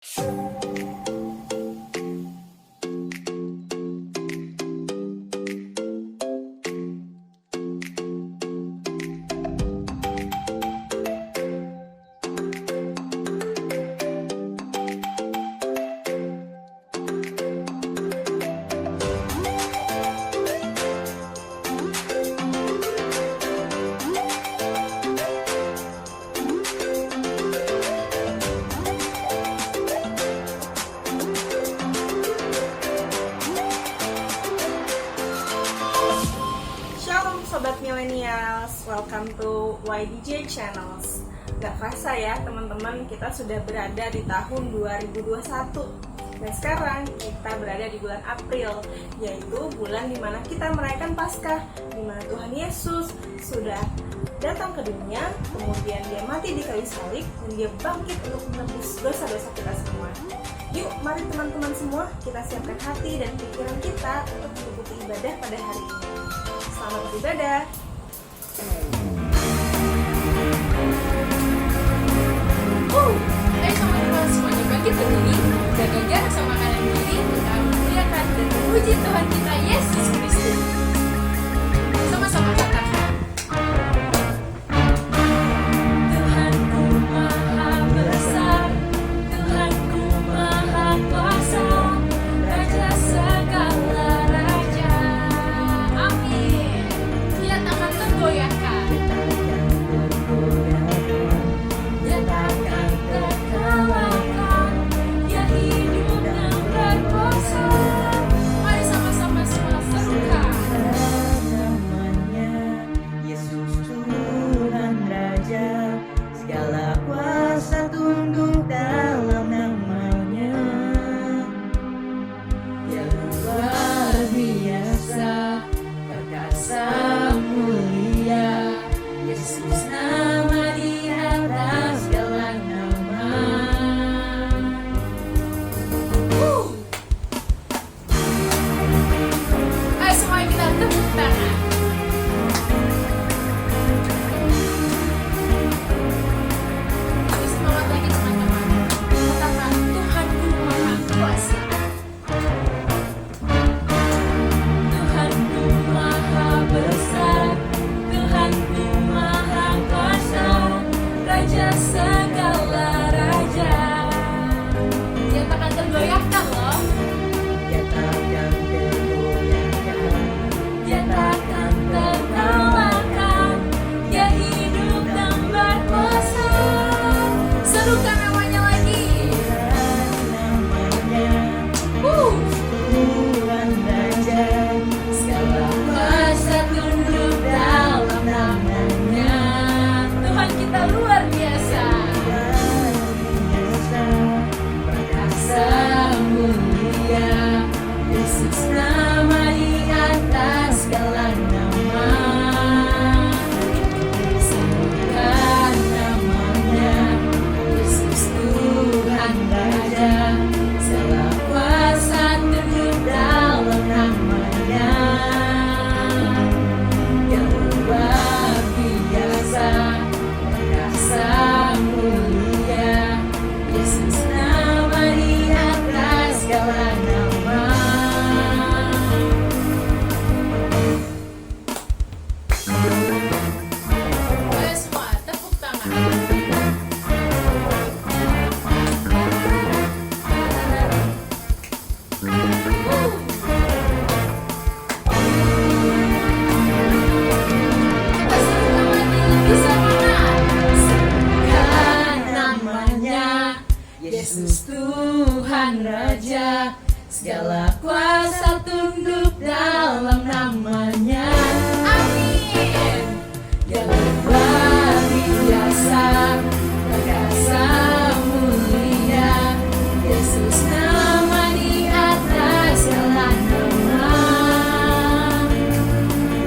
Shalom Sobat Millennials, welcome to YDJ Channels. Gak kerasa ya teman-teman, kita sudah berada di tahun 2021. Dan sekarang kita berada di bulan April, yaitu bulan dimana kita merayakan Paskah, dimana Tuhan Yesus sudah datang ke dunia, kemudian dia mati di kayu salib, dan dia bangkit untuk menebus dosa-dosa kita semua. Yuk, mari teman-teman semua, kita siapkan hati dan pikiran kita untuk mengikuti ibadah pada hari ini. Selamat beribadah. Ayo teman-teman semuanya bangkit berdiri, jaga jarak sama kanan kiri, kita muliakan dan memuji Tuhan kita Yesus Kristus. Sama-sama katakan. Tuhanku Maha Besar, Tuhanku Maha Kuasa, Raja segala raja. Amin. Dia takkan tergoyahkan. Dia takkan terkalahkan. Dia hidup dan berkuasa. Mari sama-sama semua serukan. Namanya Yesus Tuhan Raja, segala kuasa tunduk dalam namanya. Dia luar biasa, perkasa mulia. Yesus nama di atas segala nama. Ayo semuanya kita tepuk tangan. Lebih semangat lagi teman-teman. Katakan Tuhanku Maha Kuasa. Tuhanku Maha Besar, Tuhanku Maha Kuasa, Raja segala raja. Dia takkan tergoyahkan loh. Dia takkan tergoyahkan. Dia takkan terkalahkan. Dia hidup dan berkuasa. Serukan namanya lagi. Namanya Tuhan Raja, Segala kuasa tunduk dalam namanya. Tuhan kita luar biasa. luar biasa, Perkasa mulia. Yesus nama di atas segala nama. Serukan namanya. Yesus Tuhan Raja. Segala kuasa tunduk dalam namanya. Yang luar biasa, perkasa mulia. Yesus nama di atas segala nama. Ayo semua tepuk tangan. Kita serukan lagi lebih semangat. Serukan namanya. Yesus Tuhan Raja, segala kuasa tunduk dalam namanya. Amin. Dia luar biasa, perkasa mulia. Yesus nama di atas segala nama.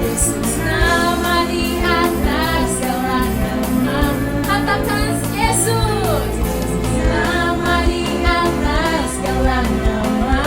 Yesus nama di atas segala nama. Katakan Yesus. Nama di atas segala nama.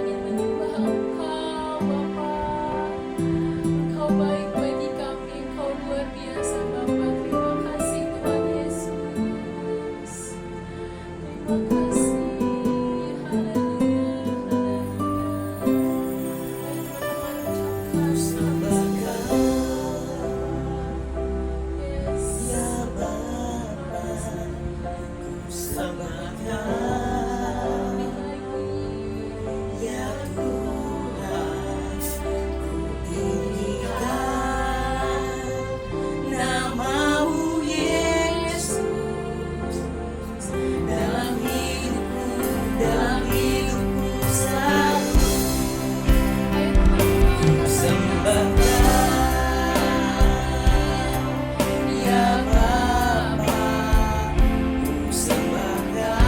ingin menyembah Engkau, Bapa. Engkau baik bagi kami, Engkau luar biasa, Bapa. Terima kasih Tuhan Yesus. Terima kasih. Haleluya, haleluya. Ayo teman-teman ucapkan yes. Ya Bapa, ku sembahkan. Ya Tuhan, ku tinggikan nama-Mu Yesus dalam hidupku selalu ku sembahkan. Ya Bapa, ku sembahkan.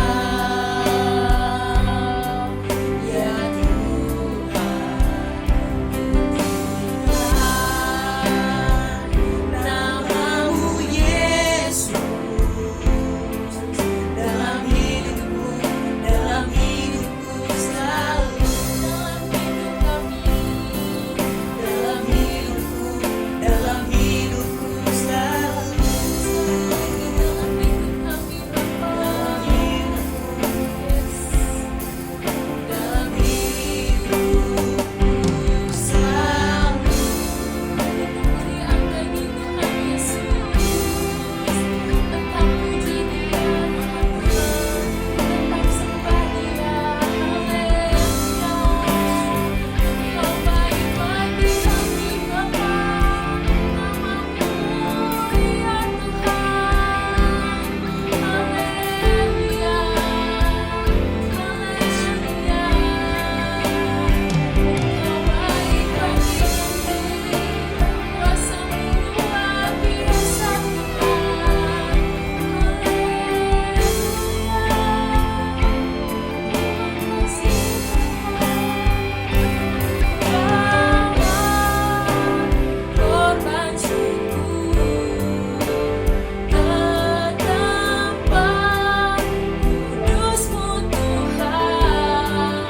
Ya Tuhan, nama-Mu Yesus dalam hidupku selalu, dalam hidupku selalu, dalam hidupku selalu. Korban syukur tetaplah kudus-Mu Tuhan,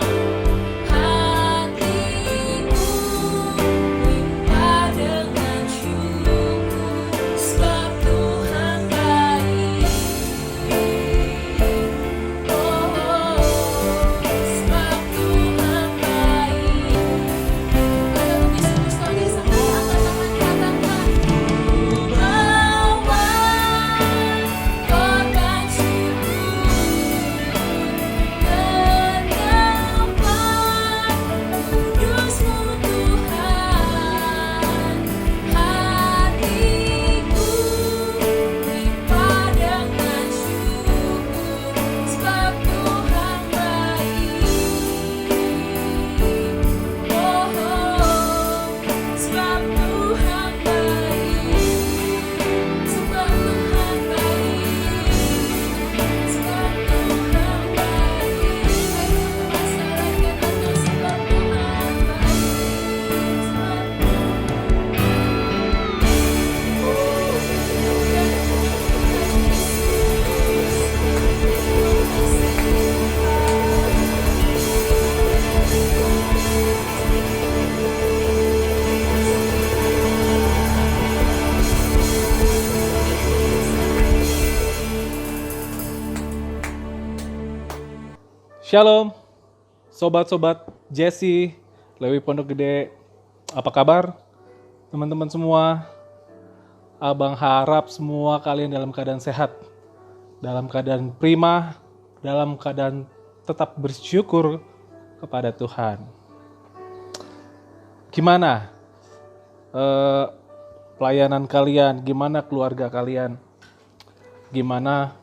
hatiku limpah dengan syukur sebab Tuhan baik. Oh, sebab Tuhan baik. Ada lebih serius lagi sama angkat tangan katakan bawa korban syukur tetaplah kudus-Mu Tuhan, hatiku limpah dengan syukur sebab Tuhan baik. Oh, sebab Tuhan baik, sebab Tuhan baik, sebab Tuhan baik. Masyarakat atau sebab Tuhan Shalom, sobat-sobat Jesse, Lewi Pondok Gede, apa kabar? Teman-teman semua, Abang harap semua kalian dalam keadaan sehat, dalam keadaan prima, dalam keadaan tetap bersyukur kepada Tuhan. Gimana pelayanan kalian? Gimana keluarga kalian? Gimana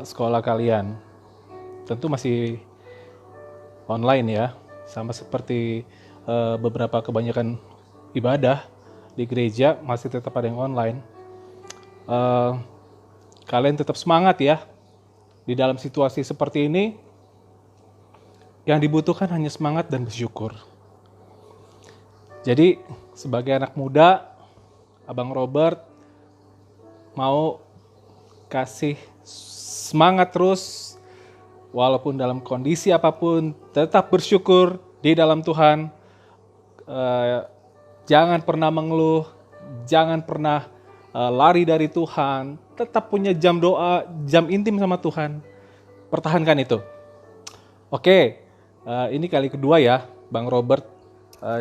sekolah kalian? Tentu masih online ya, sama seperti beberapa kebanyakan ibadah di gereja masih tetap ada yang online. Kalian tetap semangat ya di dalam situasi seperti ini. Yang dibutuhkan hanya semangat dan bersyukur. Jadi sebagai anak muda, Abang Robert mau kasih semangat terus walaupun dalam kondisi apapun, tetap bersyukur di dalam Tuhan. Jangan pernah mengeluh, jangan pernah lari dari Tuhan, tetap punya jam doa, jam intim sama Tuhan. Pertahankan itu. Oke, ini kali kedua ya, Bang Robert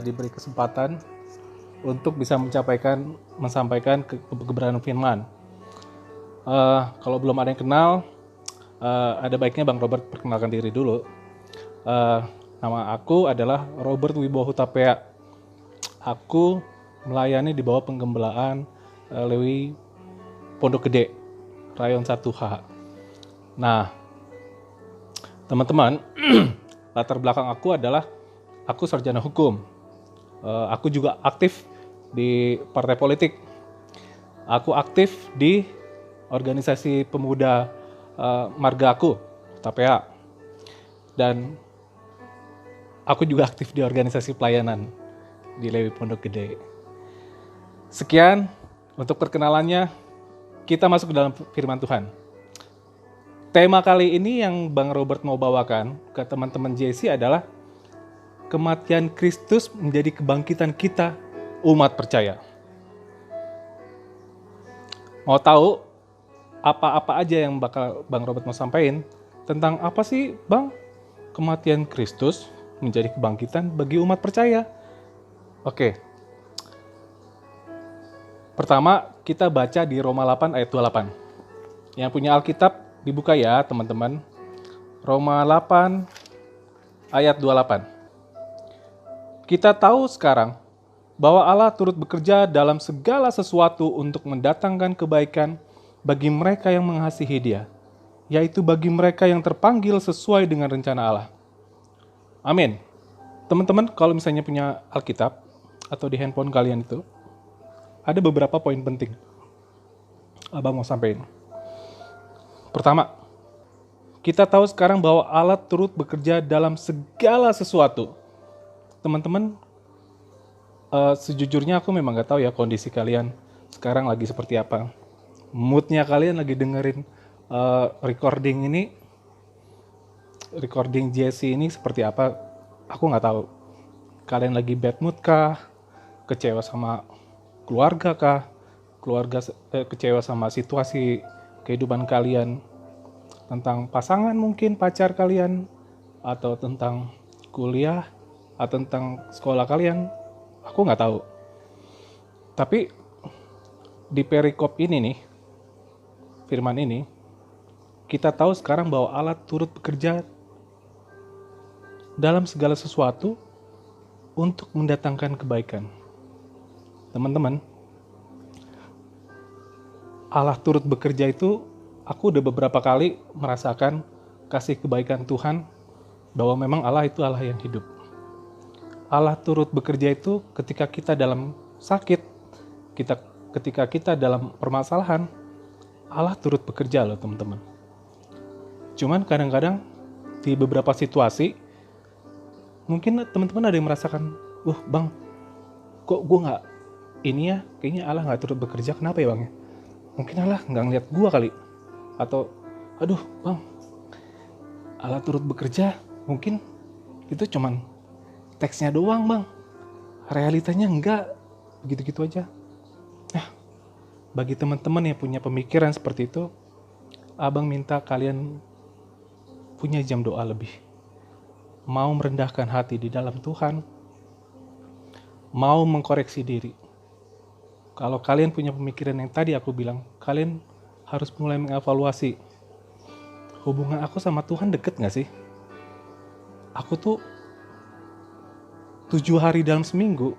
diberi kesempatan untuk bisa menyampaikan kebenaran firman. Kalau belum ada yang kenal, ada baiknya Bang Robert perkenalkan diri dulu. Nama aku adalah Robert Wibowo Hutapea. Aku melayani di bawah penggembalaan Lewi Pondok Gede, Rayon 1H. Nah, teman-teman, latar belakang aku adalah aku sarjana hukum. Aku juga aktif di partai politik. Aku aktif di organisasi pemuda marga aku, TAPEA. Dan aku juga aktif di organisasi pelayanan di Lewi Pondok Gede. Sekian untuk perkenalannya. Kita masuk ke dalam firman Tuhan. Tema kali ini yang Bang Robert mau bawakan ke teman-teman JC adalah kematian Kristus menjadi kebangkitan kita umat percaya. Mau tahu apa-apa aja yang bakal Bang Robert mau sampaikan tentang apa sih Bang kematian Kristus menjadi kebangkitan bagi umat percaya? Oke. Pertama kita baca di Roma 8 ayat 28. Yang punya Alkitab dibuka ya teman-teman. Roma 8 ayat 28. Kita tahu sekarang bahwa Allah turut bekerja dalam segala sesuatu untuk mendatangkan kebaikan bagi mereka yang mengasihi Dia, yaitu bagi mereka yang terpanggil sesuai dengan rencana Allah. Amin. Teman-teman, kalau misalnya punya Alkitab atau di handphone kalian itu, ada beberapa poin penting Abang mau sampaikan. Pertama, kita tahu sekarang bahwa Allah turut bekerja dalam segala sesuatu. Teman-teman, sejujurnya aku memang gak tahu ya kondisi kalian sekarang lagi seperti apa. Moodnya kalian lagi dengerin recording JC ini seperti apa, aku gak tahu. Kalian lagi bad mood kah? Kecewa sama keluarga kah? Kecewa sama situasi kehidupan kalian, tentang pasangan mungkin, pacar kalian, atau tentang kuliah, atau tentang sekolah kalian, aku nggak tahu. Tapi di perikop ini nih, firman ini, kita tahu sekarang bahwa Allah turut bekerja dalam segala sesuatu untuk mendatangkan kebaikan. Teman-teman, Allah turut bekerja itu, aku udah beberapa kali merasakan kasih kebaikan Tuhan, bahwa memang Allah itu Allah yang hidup. Allah turut bekerja itu ketika kita dalam sakit, ketika kita dalam permasalahan, Allah turut bekerja loh teman-teman. Cuman kadang-kadang di beberapa situasi, mungkin teman-teman ada yang merasakan, Bang, kok gue gak, ini ya, kayaknya Allah gak turut bekerja, kenapa ya Bang ya? Mungkin Allah gak ngeliat gue kali. Atau, aduh Bang, Allah turut bekerja, mungkin itu cuman teksnya doang Bang, realitanya enggak, begitu-gitu aja. Nah, bagi teman-teman yang punya pemikiran seperti itu, Abang minta kalian punya jam doa lebih. Mau merendahkan hati di dalam Tuhan, mau mengkoreksi diri. Kalau kalian punya pemikiran yang tadi aku bilang, kalian harus mulai mengevaluasi, hubungan aku sama Tuhan deket gak sih? Aku tuh 7 hari dalam seminggu,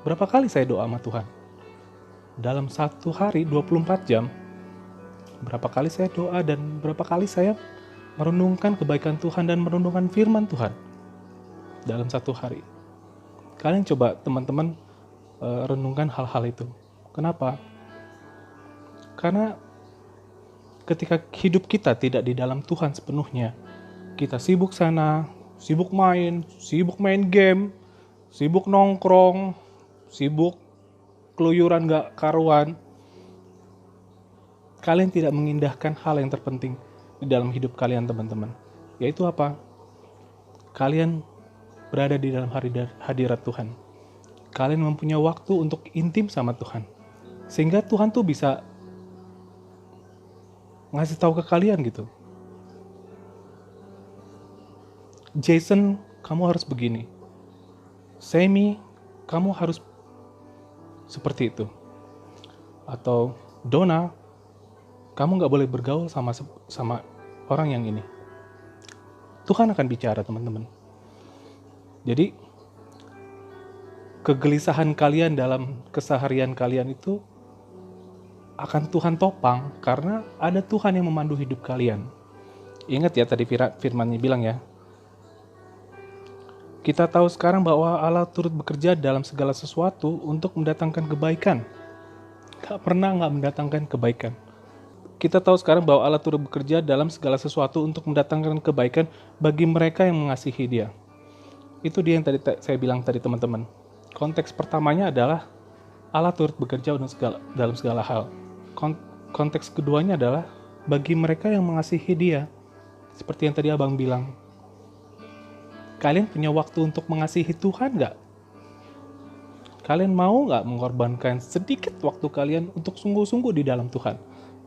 berapa kali saya doa sama Tuhan? Dalam 1 hari 24 jam, berapa kali saya doa dan berapa kali saya merenungkan kebaikan Tuhan dan merenungkan firman Tuhan dalam 1 hari. Kalian coba teman-teman renungkan hal-hal itu. Kenapa? Karena ketika hidup kita tidak di dalam Tuhan sepenuhnya, kita sibuk sana, sibuk main game, sibuk nongkrong, sibuk keluyuran gak karuan. Kalian tidak mengindahkan hal yang terpenting, di dalam hidup kalian teman-teman. Yaitu apa? Kalian berada di dalam hadirat Tuhan. Kalian mempunyai waktu untuk intim sama Tuhan. Sehingga Tuhan tuh bisa ngasih tahu ke kalian gitu. Jason, kamu harus begini. Sammy, kamu harus seperti itu. Atau Donna, kamu gak boleh bergaul sama orang yang ini. Tuhan akan bicara teman-teman. Jadi kegelisahan kalian dalam keseharian kalian itu akan Tuhan topang karena ada Tuhan yang memandu hidup kalian. Ingat ya tadi firman-Nya bilang ya. Kita tahu sekarang bahwa Allah turut bekerja dalam segala sesuatu untuk mendatangkan kebaikan. Gak pernah gak mendatangkan kebaikan. Kita tahu sekarang bahwa Allah turut bekerja dalam segala sesuatu untuk mendatangkan kebaikan bagi mereka yang mengasihi Dia. Itu dia yang tadi saya bilang tadi teman-teman. Konteks pertamanya adalah Allah turut bekerja dalam segala hal. Konteks keduanya adalah bagi mereka yang mengasihi Dia. Seperti yang tadi abang bilang. Kalian punya waktu untuk mengasihi Tuhan gak? Kalian mau gak mengorbankan sedikit waktu kalian untuk sungguh-sungguh di dalam Tuhan?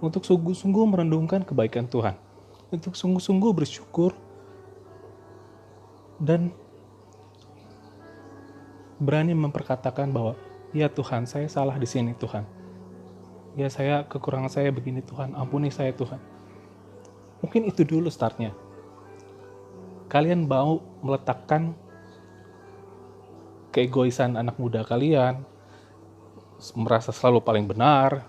Untuk sungguh-sungguh merenungkan kebaikan Tuhan. Untuk sungguh-sungguh bersyukur. Dan berani memperkatakan bahwa, ya Tuhan, saya salah di sini Tuhan. Ya kekurangan saya begini Tuhan, ampuni saya Tuhan. Mungkin itu dulu startnya. Kalian mau meletakkan keegoisan anak muda kalian, merasa selalu paling benar,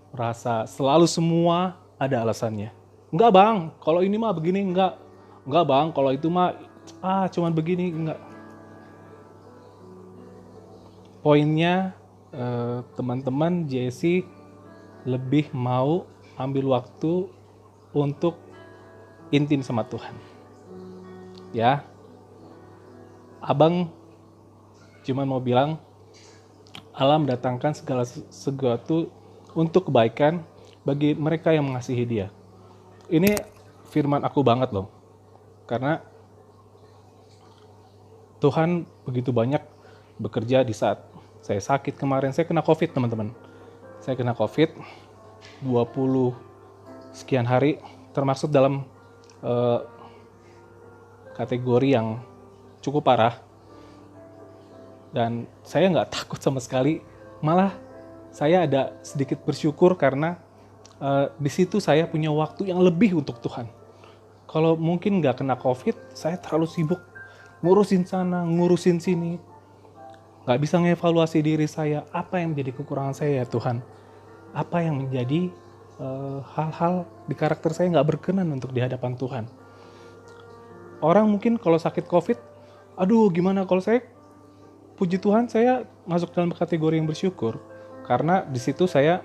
merasa selalu semua ada alasannya. Enggak bang, kalau ini mah begini, enggak bang, kalau itu mah cuman begini, enggak. Poinnya teman-teman Jesse lebih mau ambil waktu untuk intim sama Tuhan. Ya, abang cuma mau bilang Allah mendatangkan segala sesuatu untuk kebaikan bagi mereka yang mengasihi Dia. Ini firman aku banget loh, karena Tuhan begitu banyak bekerja di saat saya sakit kemarin. Saya kena COVID teman-teman. Saya kena COVID 20 sekian hari, termasuk dalam kategori yang cukup parah. Dan saya nggak takut sama sekali, malah saya ada sedikit bersyukur karena di situ saya punya waktu yang lebih untuk Tuhan. Kalau mungkin nggak kena COVID, saya terlalu sibuk ngurusin sana, ngurusin sini. Nggak bisa ngevaluasi diri saya, apa yang menjadi kekurangan saya ya Tuhan. Apa yang menjadi hal-hal di karakter saya nggak berkenan untuk di hadapan Tuhan. Orang mungkin kalau sakit COVID, aduh gimana, kalau saya puji Tuhan saya masuk dalam kategori yang bersyukur. Karena di situ saya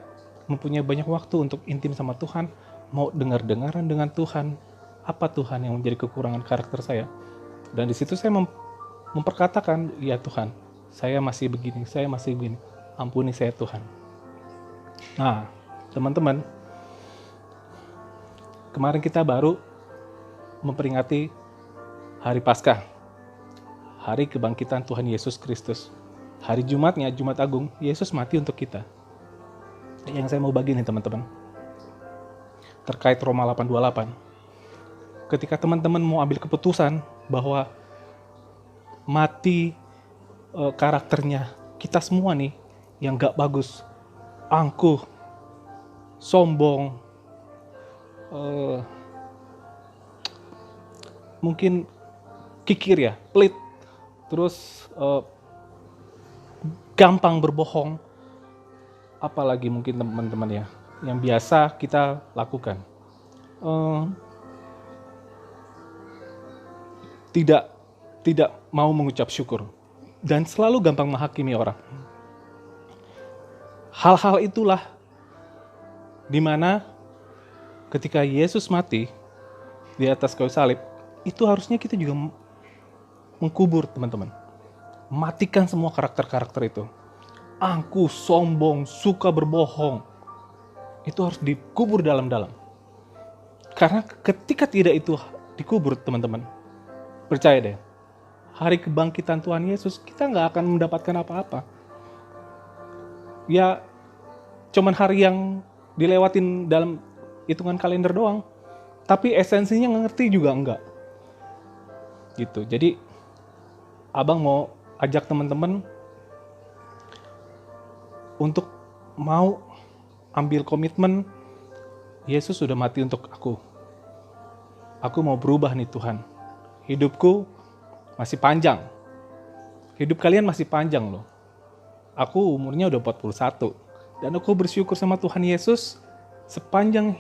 mempunyai banyak waktu untuk intim sama Tuhan, mau dengar-dengaran dengan Tuhan, apa Tuhan yang menjadi kekurangan karakter saya. Dan di situ saya memperkatakan, ya Tuhan, saya masih begini, ampuni saya Tuhan. Nah, teman-teman, kemarin kita baru memperingati Hari Paskah, Hari Kebangkitan Tuhan Yesus Kristus. Hari Jumatnya, Jumat Agung, Yesus mati untuk kita. Yang saya mau bagi nih teman-teman, terkait Roma 8:28. Ketika teman-teman mau ambil keputusan bahwa mati karakternya kita semua nih, yang gak bagus, angkuh, sombong, mungkin kikir ya, pelit, terus gampang berbohong, apalagi mungkin teman-teman ya, yang biasa kita lakukan. Tidak mau mengucap syukur dan selalu gampang menghakimi orang. Hal-hal itulah dimana ketika Yesus mati di atas kayu salib, itu harusnya kita juga mengkubur teman-teman. Matikan semua karakter-karakter itu. Angkuh, sombong, suka berbohong. Itu harus dikubur dalam-dalam. Karena ketika tidak itu dikubur, teman-teman, percaya deh, hari kebangkitan Tuhan Yesus, kita nggak akan mendapatkan apa-apa. Ya, cuman hari yang dilewatin dalam hitungan kalender doang. Tapi esensinya ngerti juga enggak. Gitu. Jadi, abang mau ajak teman-teman untuk mau ambil komitmen, Yesus sudah mati untuk aku. Aku mau berubah nih Tuhan. Hidupku masih panjang. Hidup kalian masih panjang loh. Aku umurnya udah 41. Dan aku bersyukur sama Tuhan Yesus, sepanjang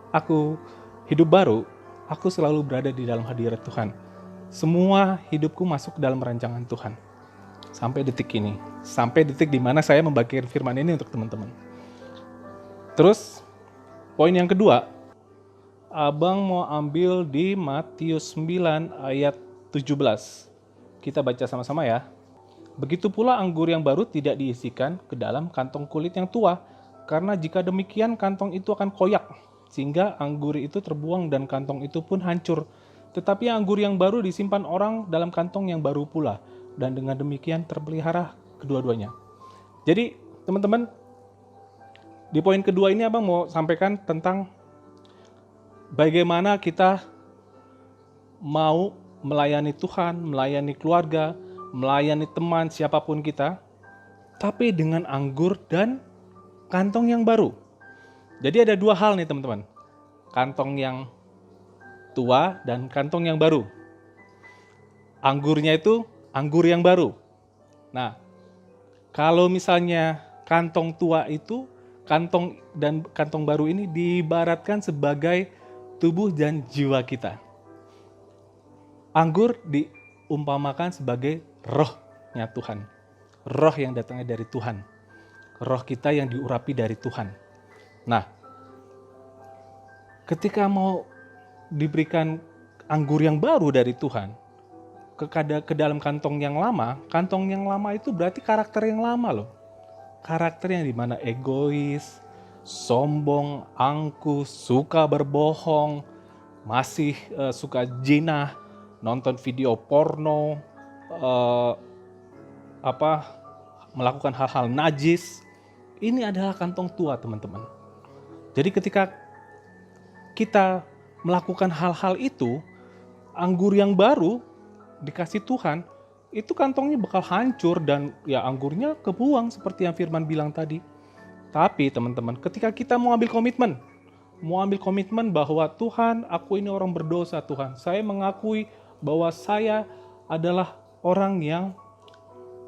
aku hidup baru, aku selalu berada di dalam hadirat Tuhan. Semua hidupku masuk dalam rancangan Tuhan. Sampai detik ini. Sampai detik di mana saya membagikan firman ini untuk teman-teman. Terus, poin yang kedua, abang mau ambil di Matius 9 ayat 17. Kita baca sama-sama ya. Begitu pula anggur yang baru tidak diisikan ke dalam kantong kulit yang tua, karena jika demikian kantong itu akan koyak, sehingga anggur itu terbuang dan kantong itu pun hancur. Tetapi anggur yang baru disimpan orang dalam kantong yang baru pula, dan dengan demikian terpelihara kedua-duanya. Jadi teman-teman, di poin kedua ini abang mau sampaikan tentang bagaimana kita mau melayani Tuhan, melayani keluarga, melayani teman, siapapun kita, tapi dengan anggur dan kantong yang baru. Jadi ada dua hal nih teman-teman, kantong yang tua dan kantong yang baru. Anggurnya itu anggur yang baru. Nah, kalau misalnya kantong tua itu, kantong baru ini diibaratkan sebagai tubuh dan jiwa kita. Anggur diumpamakan sebagai rohnya Tuhan. Roh yang datangnya dari Tuhan. Roh kita yang diurapi dari Tuhan. Nah, ketika mau diberikan anggur yang baru dari Tuhan ke dalam kantong yang lama itu berarti karakter yang lama loh. Karakter yang dimana egois, sombong, angkuh, suka berbohong, masih suka jinah, nonton video porno, melakukan hal-hal najis. Ini adalah kantong tua, teman-teman. Jadi ketika kita melakukan hal-hal itu, anggur yang baru dikasih Tuhan, itu kantongnya bakal hancur dan ya anggurnya kebuang seperti yang Firman bilang tadi. Tapi teman-teman, ketika kita mau ambil komitmen bahwa Tuhan, aku ini orang berdosa Tuhan. Saya mengakui bahwa saya adalah orang yang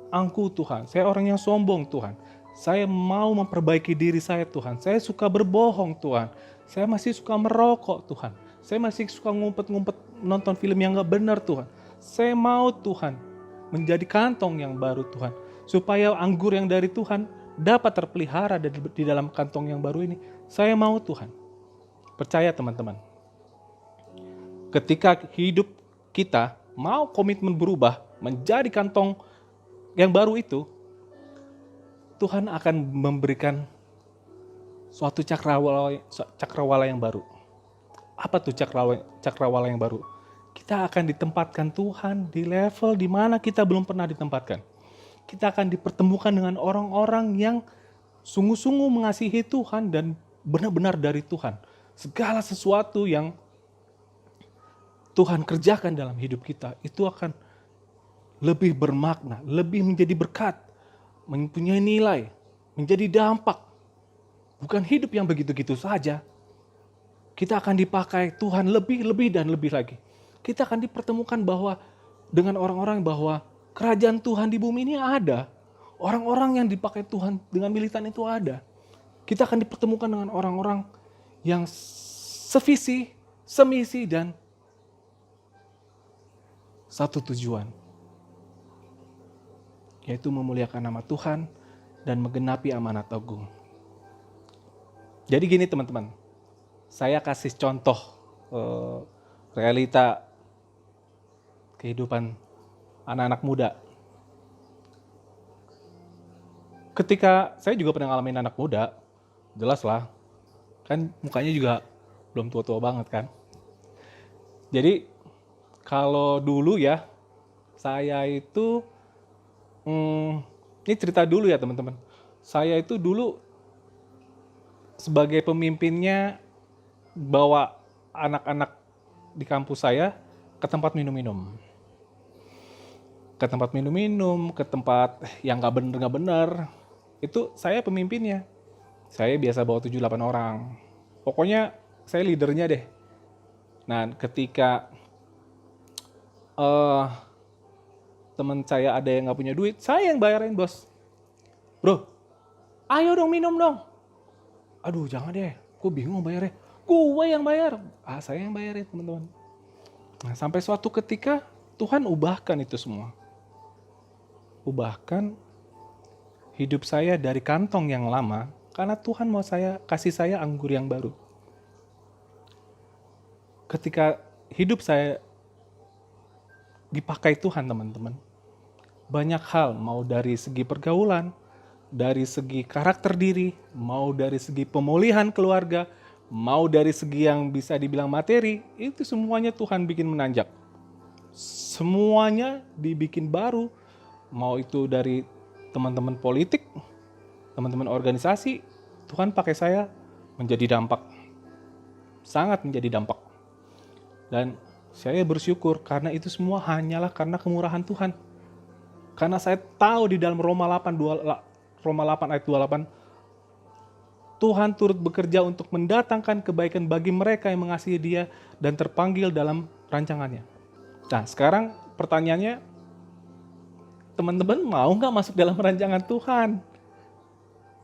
angkuh Tuhan. Saya orang yang sombong Tuhan. Saya mau memperbaiki diri saya Tuhan. Saya suka berbohong Tuhan. Saya masih suka merokok Tuhan. Saya masih suka ngumpet-ngumpet nonton film yang gak benar Tuhan. Saya mau Tuhan menjadi kantong yang baru Tuhan. Supaya anggur yang dari Tuhan dapat terpelihara di dalam kantong yang baru ini. Saya mau Tuhan. Percaya teman-teman. Ketika hidup kita mau komitmen berubah menjadi kantong yang baru itu, Tuhan akan memberikan suatu cakrawala yang baru. Apa tuh cakrawala yang baru? Kita akan ditempatkan Tuhan di level di mana kita belum pernah ditempatkan. Kita akan dipertemukan dengan orang-orang yang sungguh-sungguh mengasihi Tuhan dan benar-benar dari Tuhan. Segala sesuatu yang Tuhan kerjakan dalam hidup kita itu akan lebih bermakna, lebih menjadi berkat, mempunyai nilai, menjadi dampak. Bukan hidup yang begitu-gitu saja. Kita akan dipakai Tuhan lebih dan lebih lagi. Kita akan dipertemukan bahwa dengan orang-orang bahwa kerajaan Tuhan di bumi ini ada. Orang-orang yang dipakai Tuhan dengan militan itu ada. Kita akan dipertemukan dengan orang-orang yang sevisi, semisi, dan satu tujuan. Yaitu memuliakan nama Tuhan dan menggenapi amanat agung. Jadi gini teman-teman, saya kasih contoh realita kehidupan anak-anak muda. Ketika saya juga pernah ngalamin anak muda, jelas lah, kan mukanya juga belum tua-tua banget kan. Jadi kalau dulu ya, saya itu, ini cerita dulu ya teman-teman. Saya itu dulu sebagai pemimpinnya bawa anak-anak di kampus saya ke tempat minum-minum. Ke tempat minum-minum, ke tempat yang nggak bener. Itu saya pemimpinnya. Saya biasa bawa 7-8 orang. Pokoknya saya leadernya deh. Nah, ketika teman saya ada yang nggak punya duit, saya yang bayarin, bos. Bro, ayo dong minum dong. Aduh, jangan deh. Gue bingung bayarnya. Gue yang bayar. Saya yang bayarin, teman-teman. Nah, sampai suatu ketika Tuhan ubahkan itu semua. Ubahkan hidup saya dari kantong yang lama karena Tuhan mau kasih saya anggur yang baru. Ketika hidup saya dipakai Tuhan, teman-teman, banyak hal, mau dari segi pergaulan, dari segi karakter diri, mau dari segi pemulihan keluarga, mau dari segi yang bisa dibilang materi, itu semuanya Tuhan bikin menanjak. Semuanya dibikin baru, mau itu dari teman-teman politik, teman-teman organisasi, Tuhan pakai saya menjadi dampak. Sangat menjadi dampak. Dan saya bersyukur karena itu semua hanyalah karena kemurahan Tuhan. Karena saya tahu di dalam Roma 8 ayat 28, Tuhan turut bekerja untuk mendatangkan kebaikan bagi mereka yang mengasihi Dia dan terpanggil dalam rancangannya. Nah, sekarang pertanyaannya, teman-teman mau nggak masuk dalam rancangan Tuhan?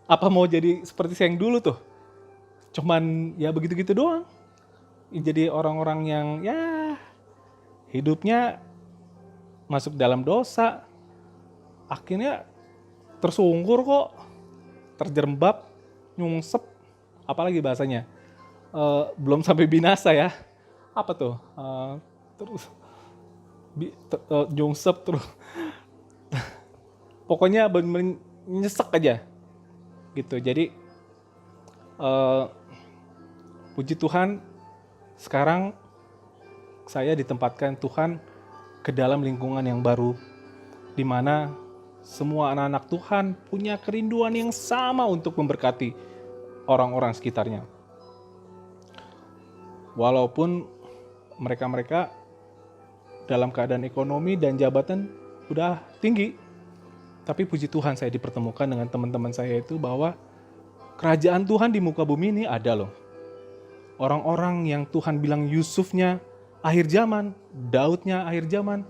Apa mau jadi seperti saya yang dulu tuh? Cuman ya begitu-gitu doang. Jadi orang-orang yang ya hidupnya masuk dalam dosa, akhirnya tersungkur kok, terjerembab, nyungsep, apalagi bahasanya, belum sampai binasa ya, apa tuh, terus nyungsep terus, pokoknya benar-benar nyesek aja, gitu. Jadi puji Tuhan, sekarang saya ditempatkan Tuhan ke dalam lingkungan yang baru, di mana semua anak-anak Tuhan punya kerinduan yang sama untuk memberkati orang-orang sekitarnya. Walaupun mereka-mereka dalam keadaan ekonomi dan jabatan udah tinggi, tapi puji Tuhan saya dipertemukan dengan teman-teman saya itu bahwa kerajaan Tuhan di muka bumi ini ada loh. Orang-orang yang Tuhan bilang Yusufnya akhir zaman, Daudnya akhir zaman,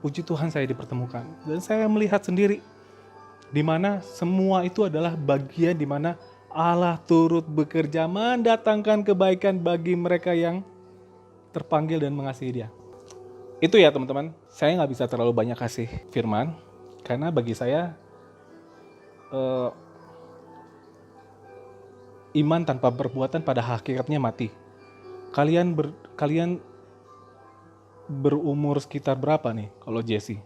puji Tuhan saya dipertemukan. Dan saya melihat sendiri di mana semua itu adalah bagian di mana Allah turut bekerja mendatangkan kebaikan bagi mereka yang terpanggil dan mengasihi Dia. Itu ya teman-teman, saya nggak bisa terlalu banyak kasih firman, karena bagi saya iman tanpa perbuatan pada hakikatnya mati. Kalian berumur sekitar berapa nih kalau Jesse?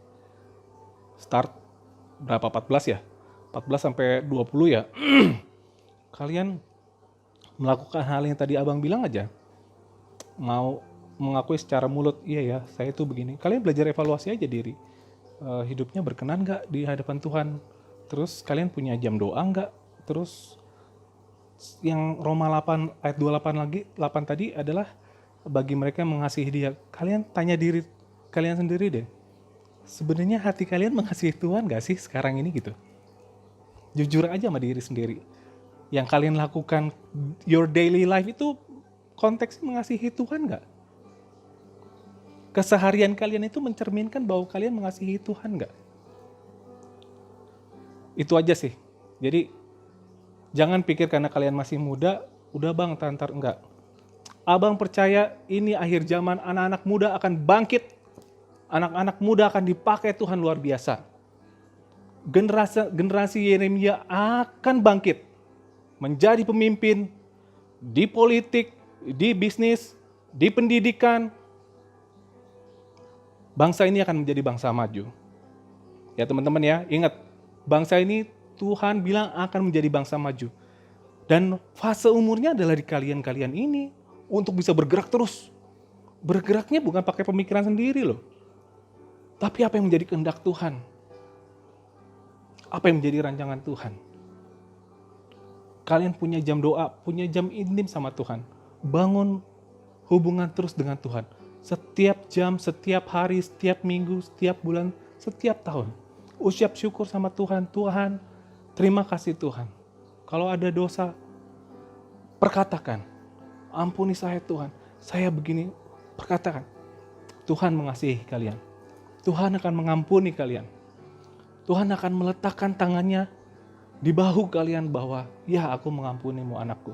Start berapa, 14 ya? 14 sampai 20 ya? Kalian melakukan hal yang tadi abang bilang aja. Mau mengakui secara mulut, iya ya saya itu begini. Kalian belajar evaluasi aja diri. Hidupnya berkenan gak di hadapan Tuhan? Terus kalian punya jam doa gak? Terus yang Roma 8 ayat 28 tadi adalah bagi mereka yang mengasihi Dia. Kalian tanya diri kalian sendiri deh. Sebenarnya hati kalian mengasihi Tuhan gak sih sekarang ini gitu? Jujur aja sama diri sendiri. Yang kalian lakukan your daily life itu konteksnya mengasihi Tuhan gak? Keseharian kalian itu mencerminkan bahwa kalian mengasihi Tuhan gak? Itu aja sih. Jadi jangan pikir karena kalian masih muda, udah bang tantar, enggak. Abang percaya ini akhir zaman, anak-anak muda akan bangkit. Anak-anak muda akan dipakai Tuhan luar biasa. Generasi Yeremia akan bangkit. Menjadi pemimpin di politik, di bisnis, di pendidikan. Bangsa ini akan menjadi bangsa maju. Ya teman-teman ya, ingat. Bangsa ini Tuhan bilang akan menjadi bangsa maju. Dan fase umurnya adalah di kalian-kalian ini. Untuk bisa bergerak terus. bergeraknya bukan pakai pemikiran sendiri loh. Tapi apa yang menjadi kehendak Tuhan? Apa yang menjadi rancangan Tuhan? Kalian punya jam doa, punya jam intim sama Tuhan. Bangun hubungan terus dengan Tuhan. Setiap jam, setiap hari, setiap minggu, setiap bulan, setiap tahun. Ucap syukur sama Tuhan. Tuhan, terima kasih Tuhan. Kalau ada dosa, perkatakan. Ampuni saya Tuhan. Saya begini, perkatakan. Tuhan mengasihi kalian. Tuhan akan mengampuni kalian. Tuhan akan meletakkan tangannya di bahu kalian bahwa, ya aku mengampunimu anakku.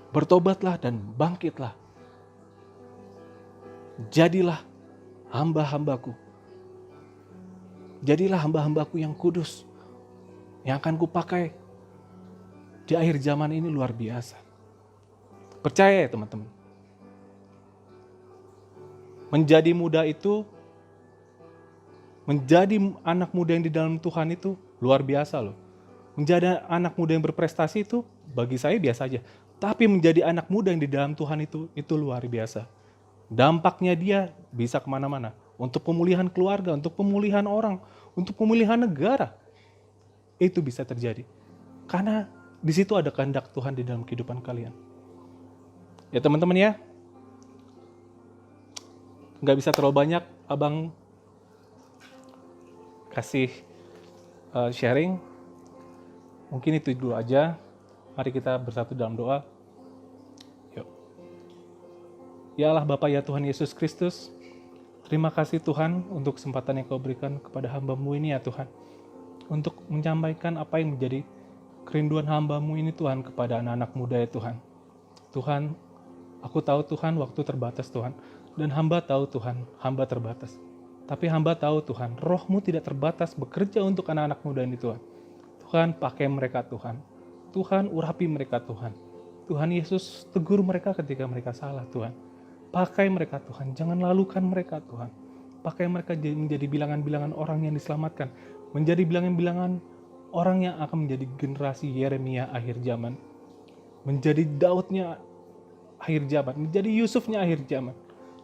Bertobatlah dan bangkitlah. Jadilah hamba-hambaku. Jadilah hamba-hambaku yang kudus. Yang akan kupakai di akhir zaman ini luar biasa. Percaya ya teman-teman. Menjadi muda itu, menjadi anak muda yang di dalam Tuhan itu luar biasa loh. Menjadi anak muda yang berprestasi itu bagi saya biasa aja. Tapi menjadi anak muda yang di dalam Tuhan itu luar biasa. Dampaknya dia bisa kemana-mana. Untuk pemulihan keluarga, untuk pemulihan orang, untuk pemulihan negara. Itu bisa terjadi. Karena di situ ada kehendak Tuhan di dalam kehidupan kalian. Ya teman-teman ya. Nggak bisa terlalu banyak abang kasih sharing. Mungkin itu dulu aja. Mari kita bersatu dalam doa. Yuk. Ya Allah Bapa ya Tuhan Yesus Kristus, terima kasih Tuhan untuk kesempatan yang Kau berikan kepada hamba-Mu ini ya Tuhan. Untuk menyampaikan apa yang menjadi kerinduan hamba-Mu ini Tuhan kepada anak-anak muda ya Tuhan. Tuhan, aku tahu Tuhan waktu terbatas Tuhan. Dan hamba tahu Tuhan, hamba terbatas. Tapi hamba tahu Tuhan, Roh-Mu tidak terbatas bekerja untuk anak-anak muda ini Tuhan. Tuhan, pakai mereka Tuhan. Tuhan, urapi mereka Tuhan. Tuhan Yesus, tegur mereka ketika mereka salah Tuhan. Pakai mereka Tuhan, jangan lalukan mereka Tuhan. Pakai mereka menjadi bilangan-bilangan orang yang diselamatkan. Menjadi bilangan-bilangan orang yang akan menjadi generasi Yeremia akhir zaman. Menjadi Daudnya akhir zaman. Menjadi Yusufnya akhir zaman.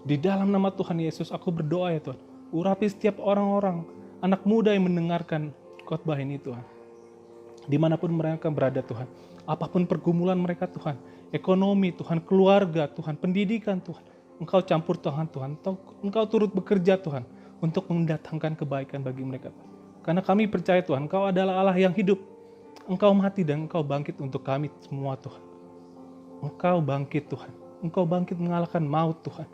Di dalam nama Tuhan Yesus, aku berdoa ya Tuhan. Urapi setiap orang-orang, anak muda yang mendengarkan khotbah ini Tuhan. Dimanapun mereka berada Tuhan. Apapun pergumulan mereka Tuhan. Ekonomi Tuhan, keluarga Tuhan, pendidikan Tuhan. Engkau campur Tuhan, Engkau turut bekerja Tuhan. Untuk mendatangkan kebaikan bagi mereka Tuhan. Karena kami percaya Tuhan, Engkau adalah Allah yang hidup. Engkau mati dan Engkau bangkit untuk kami semua Tuhan. Engkau bangkit Tuhan. Engkau bangkit mengalahkan maut Tuhan.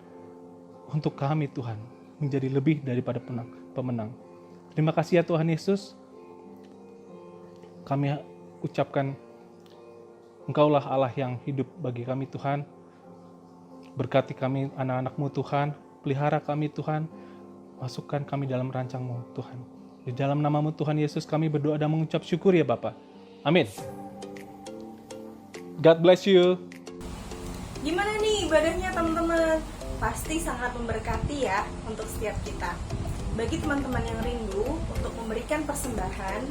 Untuk kami Tuhan, menjadi lebih daripada pemenang. Terima kasih ya Tuhan Yesus. Kami ucapkan, Engkaulah Allah yang hidup bagi kami Tuhan. Berkati kami anak-anak-Mu Tuhan. Pelihara kami Tuhan. Masukkan kami dalam rancang-Mu Tuhan. Di dalam nama-Mu Tuhan Yesus kami berdoa dan mengucap syukur ya Bapa. Amin. God bless you. Gimana nih ibadahnya teman-teman? Pasti sangat memberkati ya untuk setiap kita. Bagi teman-teman yang rindu untuk memberikan persembahan,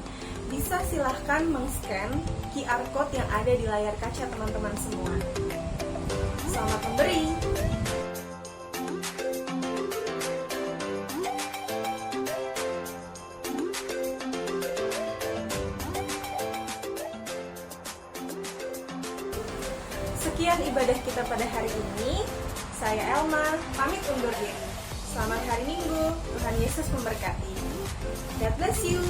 bisa silahkan meng-scan QR Code yang ada di layar kaca teman-teman semua. Selamat memberi! Sekian ibadah kita pada hari ini. Saya Elma, pamit undur diri. Selamat hari Minggu, Tuhan Yesus memberkati. God bless you.